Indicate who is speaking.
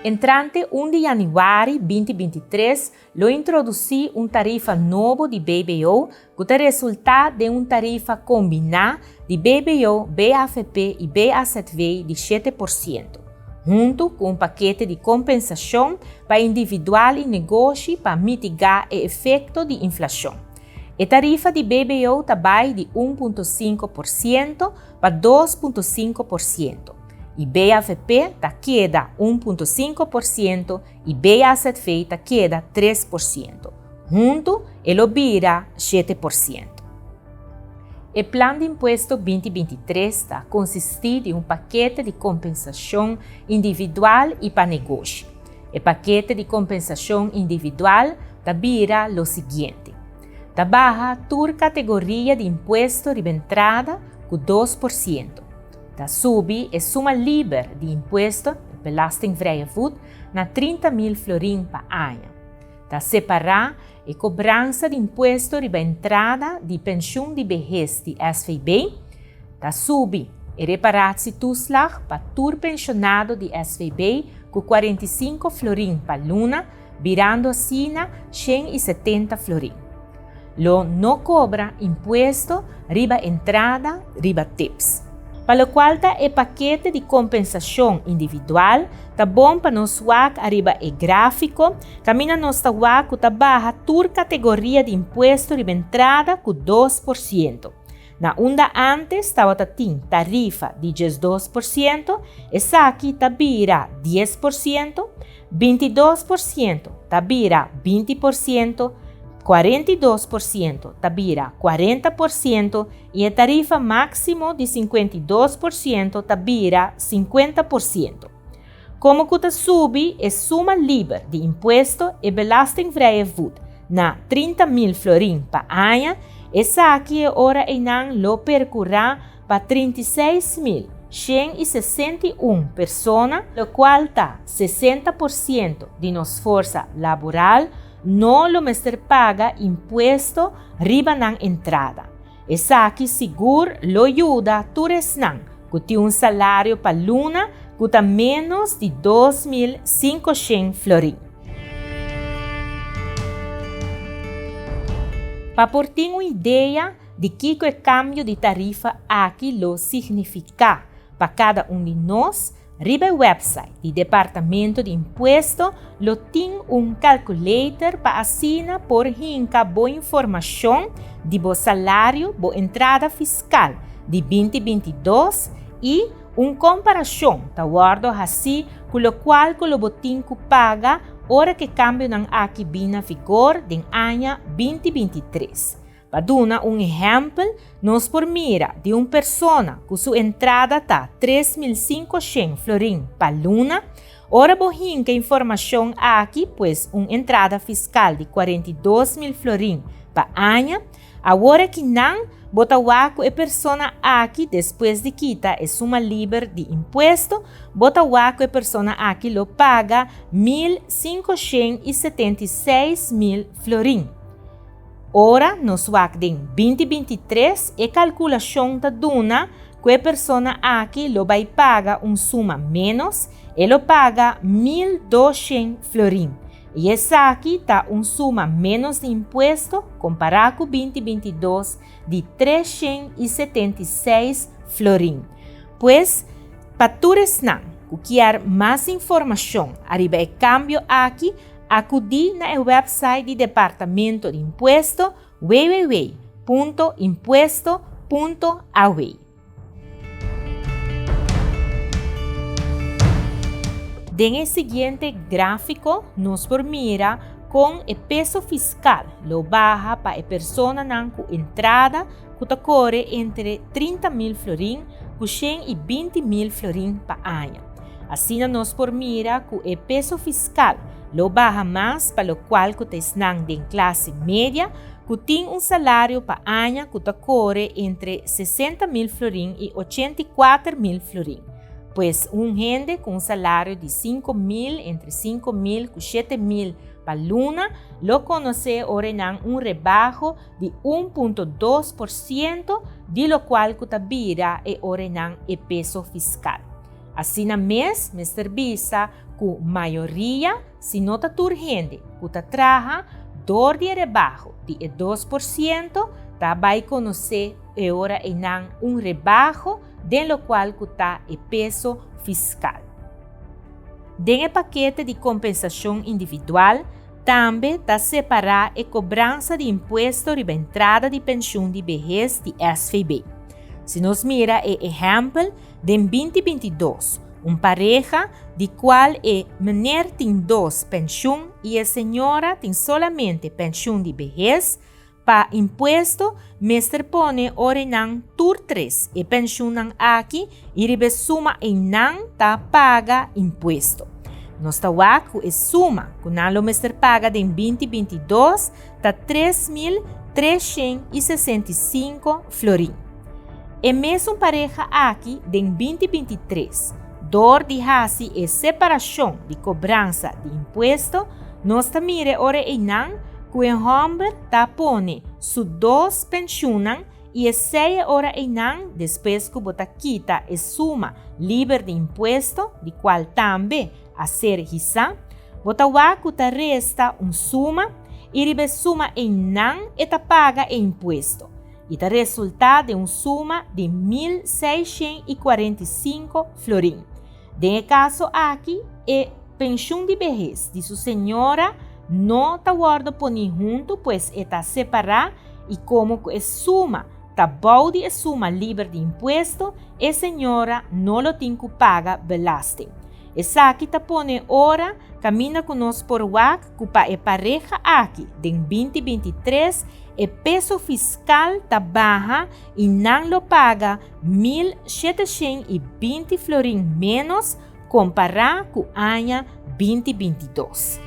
Speaker 1: Entrante 1 de januari 2023, lo introduci tarifa novo de BBO, que é resultado de tarifa combinada de BBO, BAFP e BAZV de 7%, junto com paquete de compensação para individual e negócio para mitigar o efeito de inflação. A tarifa de BBO vai de 1,5% para 2,5%. E BAFP queda 1,5% e BAZV queda 3%. Junto, ele vira 7%. O Plano de Imposto 2023 consiste de paquete de compensação individual e para negócio. O paquete de compensação individual vira o seguinte. Baja por categoria de imposto de entrada com 2%. Sube a suma livre de imposto, belastingvrije voet, na 30.000 florin per ano. Separa a cobrança de imposto de entrada de pensão de vejez de SVB. Sube a reparatietoeslag para todo pensionado de SVB com 45 florin per luna, virando assim 170 florin. Lo não cobra imposto riba entrada, riba tips. Para o qual o paquete de compensação individual está bom para nós arriba o gráfico, camina nós que barra por categoria de imposto de entrada com 2%. Na onda antes estava tarifa de 12%, essa aqui vira 10%, 22% vira 20%, 42% vira 40% e a tarifa máxima de 52% vira 50%. Como que sube a suma livre de imposto e belastingvrije voet na 30.000 florin per ano, essa aqui ora lo percorra para 36.161 pessoas, o qual está 60% de nossa força laboral não lo mestre paga imposto riba na entrada. Essa aqui seguro lo ajuda turesnan, que tem salário para luna que está menos de 2.500 florin. Para por ter uma ideia de que o cambio de tarifa aqui lo significa para cada de nós, riba o website do Departamento de Imposto, lo tem calculator para assinar por hinca boa informação de bo salário, bo entrada fiscal de 2022 e comparação da guardo assim com o qual o botinco paga hora que cambio ng aqui bina vigor den ano 2023. Para dar exemplo, nós por mira de pessoa que sua entrada está 3.500 florin per luna, ora bohinca informação aqui, pois entrada fiscal de 42.000 florin per ano, agora que não bota waco a pessoa aqui depois de quita a suma livre de imposto, bota waco a pessoa aqui lo paga 1.576.000 florin. Ora, nos em 2023, a calculação da duna que a pessoa aqui lo vai pagar suma menos, ele paga 1.200 florin. E essa aqui está suma menos de imposto comparado com 2022 de 376 florin. Pois, para todos que quer mais informação arriba o cambio aqui, acudir no website do Departamento de Imposto www.impuesto.aue. En el seguinte gráfico, nos mira com o peso fiscal, lo baja para a persona com entrada que corre entre 30.000 florin e 20.000 florin per ano. Assim, nos mira que o peso fiscal lo baja mais para o qual que estão em classe média, que tem salário per ano que corre entre 60.000 florin e 84.000 florin. Pois gente com salário de 5.000, entre 5.000 e 7.000 per luna, lo conoce ora rebajo de 1,2%, de lo qual que vira ora e peso fiscal. Assim na mês, me serviça que maioria, se não está urgente, que está traja dor de rebaixo de 2%, tá vai conhecer agora um rebaixo, de lo qual que está o peso fiscal. Dentro do paquete de compensação individual, também está separar a cobrança de imposto de entrada de pensão de vejez de SVB. Se nos mira o exemplo de 2022, pareja de qual mulher tem 2 pensões e a senhora tem solamente pensão de vejez, para imposto, mestre pone orenang tur 3 e pensão aqui e ribe suma e não tá paga imposto. Nos tawaku e suma, que o mestre paga de 2022, tá 3.365 florim. E mesmo pareja aqui de 2023, dor de hasi e separação de cobrança de imposto, nós mire ore enang que o homem tá pone su 2 pensões e 6 horas enang depois que bota quita e suma livre de imposto, de qual também a ser hisa, bota waku ta resta suma e ribe suma enang e ta paga e imposto. E ta resulta de suma de 1.645 florim. De caso aqui, é pensão de vejez de sua senhora não está guarda poni junto, pois está separada e como é suma, está boa de suma livre de imposto, a senhora não lo tem que pagar belasting. Essa aqui está pone ora, camina conosco por WAC, que para a pareja aqui, de 2023, o peso fiscal está baja e não lo paga 1.720 florim menos comparado com o ano 2022.